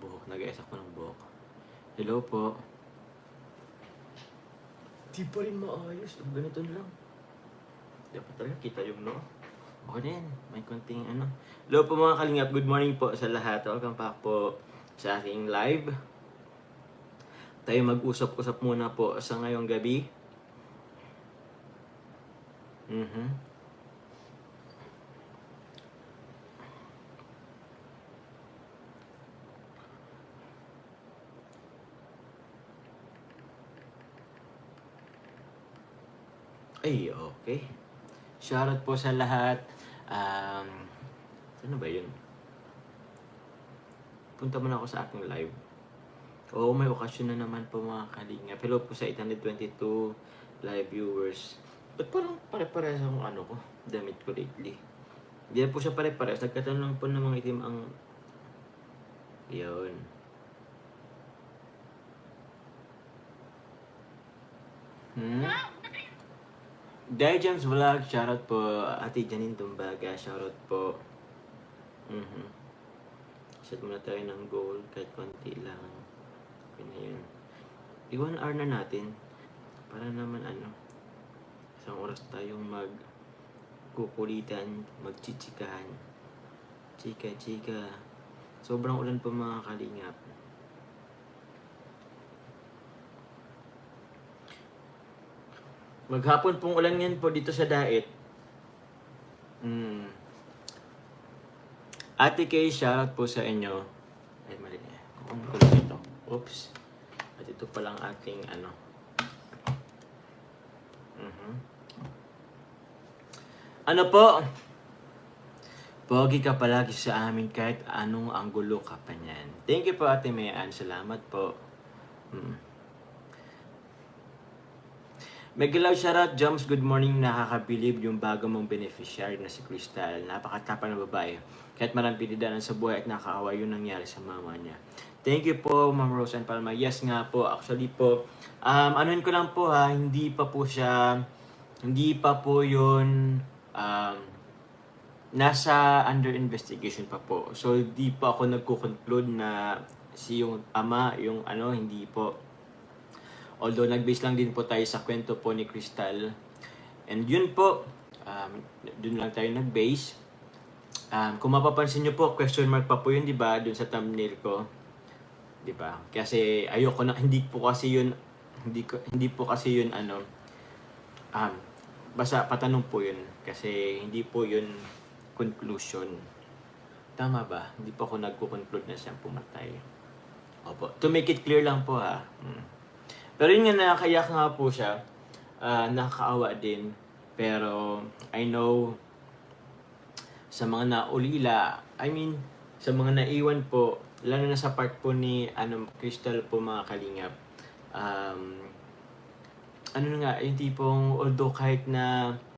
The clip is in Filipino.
buhok. Nag-ayos ako ng buhok. Hello po. Di pa rin maayos. Ganito lang. Dapat talaga kita yung no. Okay din. May konting ano. Hello po mga kalingap. Good morning po sa lahat. Welcome back po sa aking live. Tayo mag-usap-usap muna po sa ngayong gabi. Ay, okay. Shoutout po sa lahat. Ano ba yun? Punta muna ako sa aking live. Oo, may okasyon na naman po mga kalingap. Hello po sa 822 live viewers. Ba't parang pare-parehas ang ano ko, damit ko lately? Hindi na po siya pare-parehas. Nagkataon lang po ng mga itim ang... Yun. Dai James Vlog, shoutout po. Ate Janine Tumbaga, shoutout po. Set muna tayo ng goal, kahit konti lang. Okay na yun. 1 hour na natin. Para naman ano, isang oras tayong magkukulitan, magchichikahan. Chika-chika. Sobrang ulan po mga kalingap. Maghapon pong ulan yan po dito sa Daet. Ate Kay, shoutout po sa inyo. Ay, mali niya. Kung ko lang ito. Oops. At ito palang ating ano. Ano po? Pogi ka palagi sa amin kahit anong anggulo ka pa niyan. Thank you po Ate Mayan. Salamat po. Megalaw shoutout, Joms, good morning. Nakakabilib yung bago mong beneficiary na si Crystal. Napakatapang na babae. Kahit marang pinidanan sa buhay at nakakaawa yung nangyari sa mama niya. Thank you po, Ma'am Rose and Palma. Yes nga po, actually po, anuin ko lang po ha, hindi pa po yun, nasa under investigation pa po. So, di pa ako nagko-conclude na yung ama, yung ano, hindi po. Although nag-base lang din po tayo sa kwento po ni Crystal. And yun po, dun lang tayo nag-base. Kung mapapansin nyo po, question mark pa po yun, di ba? Dun sa thumbnail ko. Di ba? Kasi ayoko na, hindi po kasi yun ano, basta patanong po yun. Kasi hindi po yun conclusion. Tama ba? Hindi po ako nagko-conclude na siyang pumatay. Opo. To make it clear lang po ha. Pero yun nga, nakakayak nga po siya. Nakakaawa din. Pero I know sa mga naulila, sa mga naiwan po, lalo na sa part po ni Crystal po mga kalingap. Ano nga, yung tipong although kahit na